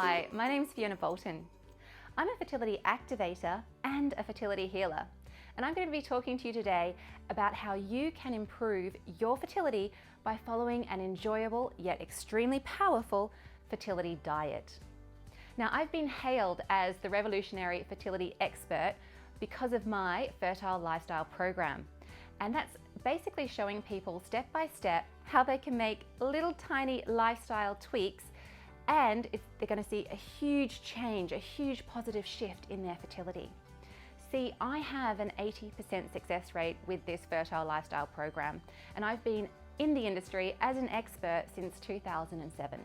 Hi, my name's Fiona Bolton. I'm a fertility activator and a fertility healer, and I'm going to be talking to you today about how you can improve your fertility by following an enjoyable yet extremely powerful fertility diet. Now, I've been hailed as the revolutionary fertility expert because of my Fertile Lifestyle program, and that's basically showing people step by step how they can make little tiny lifestyle tweaks, and they're going to see a huge change, a huge positive shift in their fertility. See, I have an 80% success rate with this Fertile Lifestyle program, and I've been in the industry as an expert since 2007.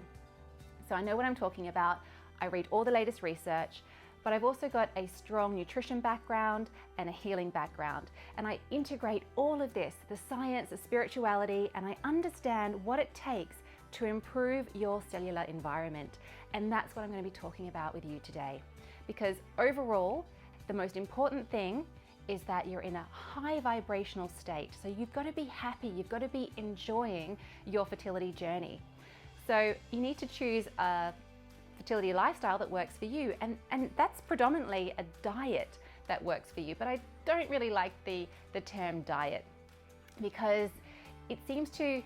So I know what I'm talking about. I read all the latest research, but I've also got a strong nutrition background and a healing background. And I integrate all of this, the science, the spirituality, and I understand what it takes to improve your cellular environment. And that's what I'm going to be talking about with you today. Because overall, the most important thing is that you're in a high vibrational state. So you've got to be happy, you've got to be enjoying your fertility journey. So you need to choose a fertility lifestyle that works for you, and that's predominantly a diet that works for you. But I don't really like the term diet because it seems to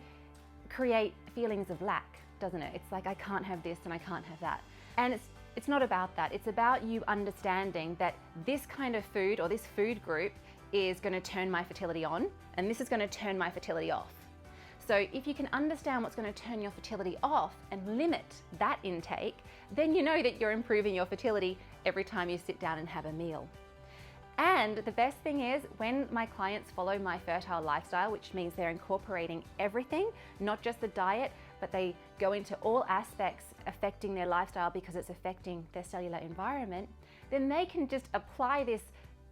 create feelings of lack, doesn't it? It's like I can't have this and I can't have that. And it's not about that. It's about you understanding that this kind of food or this food group is going to turn my fertility on, and this is going to turn my fertility off. So if you can understand what's going to turn your fertility off and limit that intake, then you know that you're improving your fertility every time you sit down and have a meal. And the best thing is when my clients follow my Fertile Lifestyle, which means they're incorporating everything, not just the diet, but they go into all aspects affecting their lifestyle because it's affecting their cellular environment, then they can just apply this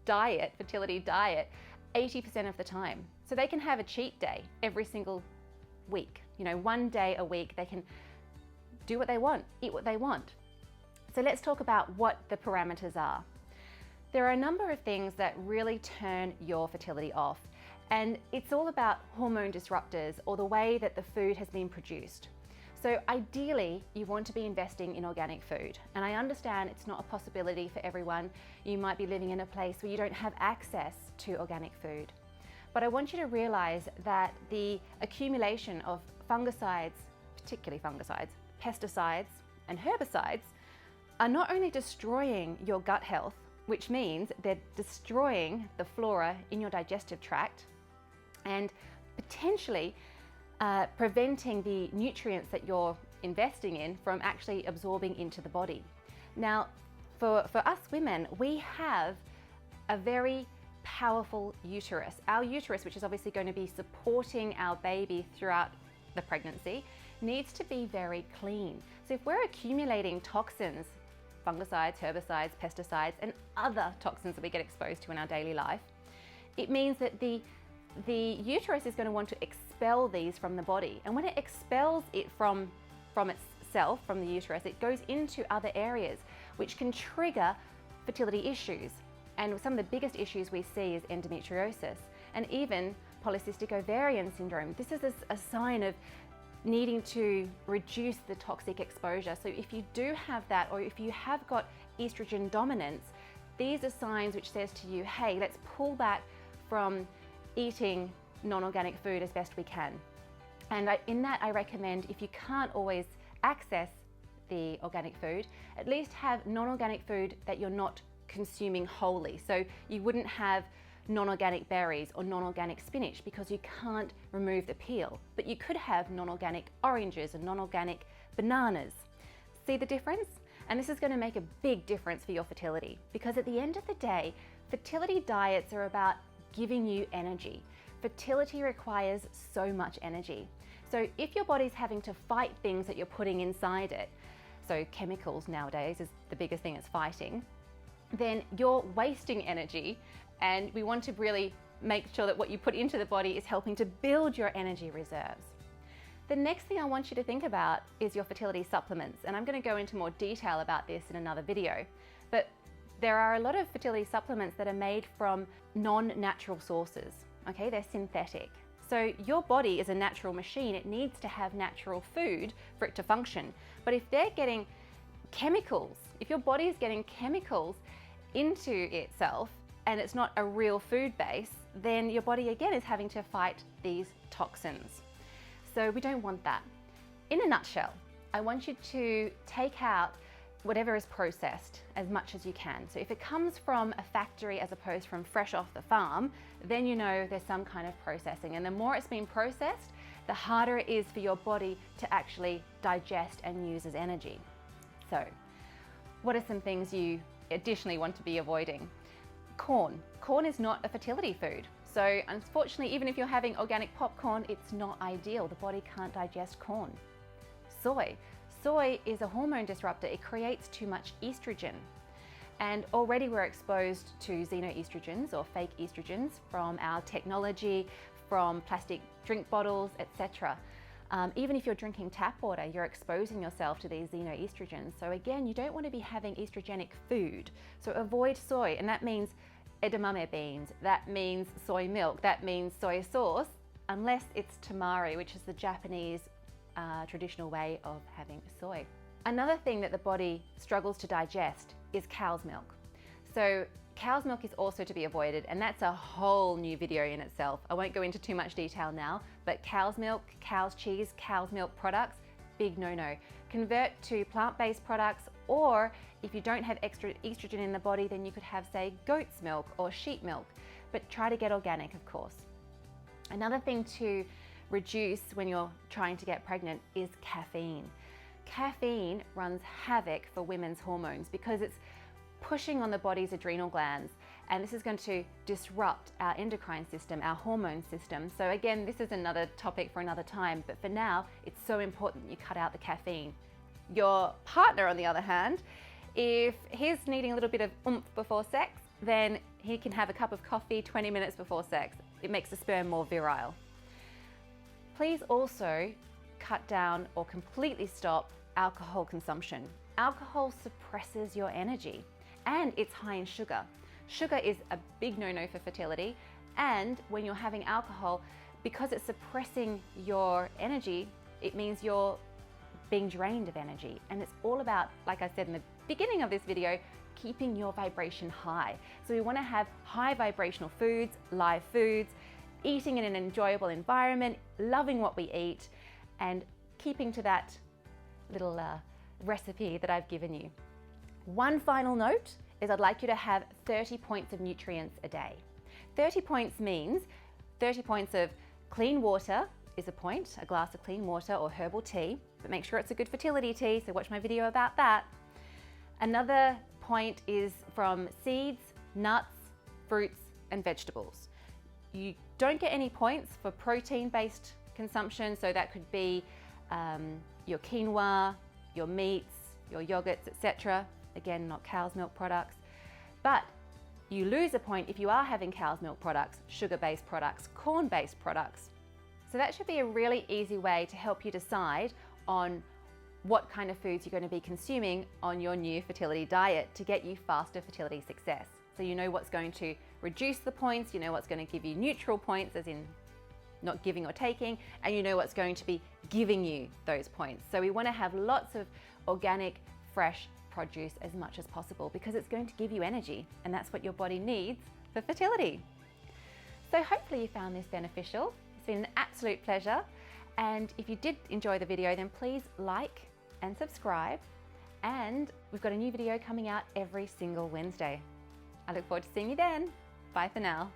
diet, fertility diet, 80% of the time. So they can have a cheat day every single week. You know, one day a week they can do what they want, eat what they want. So let's talk about what the parameters are. There are a number of things that really turn your fertility off, and it's all about hormone disruptors or the way that the food has been produced. So ideally, you want to be investing in organic food. And I understand it's not a possibility for everyone. You might be living in a place where you don't have access to organic food. But I want you to realize that the accumulation of fungicides, particularly fungicides, pesticides, and herbicides are not only destroying your gut health, which means they're destroying the flora in your digestive tract and potentially preventing the nutrients that you're investing in from actually absorbing into the body. Now, for us women, we have a very powerful uterus. Our uterus, which is obviously going to be supporting our baby throughout the pregnancy, needs to be very clean. So if we're accumulating toxins, fungicides, herbicides, pesticides, and other toxins that we get exposed to in our daily life, it means that the uterus is going to want to expel these from the body. And when it expels it from itself, from the uterus, it goes into other areas, which can trigger fertility issues. And some of the biggest issues we see is endometriosis and even polycystic ovarian syndrome. This is a sign of needing to reduce the toxic exposure. So if you do have that, or if you have got estrogen dominance, these are signs which says to you, hey, let's pull back from eating non-organic food as best we can. And in that, I recommend, if you can't always access the organic food, at least have non-organic food that you're not consuming wholly. So you wouldn't have non-organic berries or non-organic spinach because you can't remove the peel, but you could have non-organic oranges and non-organic bananas. See the difference? And this is going to make a big difference for your fertility, because at the end of the day, fertility diets are about giving you energy. Fertility requires so much energy. So if your body's having to fight things that you're putting inside it, so chemicals nowadays is the biggest thing it's fighting, then you're wasting energy, and we want to really make sure that what you put into the body is helping to build your energy reserves. The next thing I want you to think about is your fertility supplements, and I'm going to go into more detail about this in another video. But there are a lot of fertility supplements that are made from non-natural sources, okay? They're synthetic. So your body is a natural machine. It needs to have natural food for it to function. But if they're getting chemicals. If your body is getting chemicals into itself and it's not a real food base, then your body again is having to fight these toxins. So we don't want that. In a nutshell, I want you to take out whatever is processed as much as you can. So if it comes from a factory as opposed from fresh off the farm, then you know there's some kind of processing. And the more it's been processed, the harder it is for your body to actually digest and use as energy. So what are some things you additionally want to be avoiding? Corn. Corn is not a fertility food. So unfortunately, even if you're having organic popcorn, it's not ideal. The body can't digest corn. Soy. Soy is a hormone disruptor. It creates too much estrogen. And already we're exposed to xenoestrogens or fake estrogens from our technology, from plastic drink bottles, etc. Even if you're drinking tap water, you're exposing yourself to these xenoestrogens. So again, you don't want to be having estrogenic food. So avoid soy, and that means edamame beans, that means soy milk, that means soy sauce, unless it's tamari, which is the Japanese traditional way of having soy. Another thing that the body struggles to digest is cow's milk. So cow's milk is also to be avoided, and that's a whole new video in itself. I won't go into too much detail now, but cow's milk, cow's cheese, cow's milk products, big no-no. Convert to plant-based products, or if you don't have extra estrogen in the body, then you could have, say, goat's milk or sheep milk, but try to get organic, of course. Another thing to reduce when you're trying to get pregnant is caffeine. Caffeine runs havoc for women's hormones because it's pushing on the body's adrenal glands, and this is going to disrupt our endocrine system, our hormone system. So again, this is another topic for another time, but for now, it's so important that you cut out the caffeine. Your partner, on the other hand, if he's needing a little bit of oomph before sex, then he can have a cup of coffee 20 minutes before sex. It makes the sperm more virile. Please also cut down or completely stop alcohol consumption. Alcohol suppresses your energy, and it's high in sugar. Sugar is a big no-no for fertility, and when you're having alcohol, because it's suppressing your energy, it means you're being drained of energy. And it's all about, like I said in the beginning of this video, keeping your vibration high. So we want to have high vibrational foods, live foods, eating in an enjoyable environment, loving what we eat, and keeping to that little recipe that I've given you. One final note is I'd like you to have 30 points of nutrients a day. 30 points means 30 points of clean water is a point, a glass of clean water or herbal tea, but make sure it's a good fertility tea, so watch my video about that. Another point is from seeds, nuts, fruits, and vegetables. You don't get any points for protein-based consumption, so that could be your quinoa, your meats, your yogurts, etc. Again, not cow's milk products. But you lose a point if you are having cow's milk products, sugar-based products, corn-based products. So that should be a really easy way to help you decide on what kind of foods you're going to be consuming on your new fertility diet to get you faster fertility success. So you know what's going to reduce the points, you know what's going to give you neutral points, as in not giving or taking, and you know what's going to be giving you those points. So we want to have lots of organic, fresh produce as much as possible because it's going to give you energy, and that's what your body needs for fertility. So hopefully you found this beneficial. It's been an absolute pleasure. And if you did enjoy the video, then please like and subscribe. And we've got a new video coming out every single Wednesday. I look forward to seeing you then. Bye for now.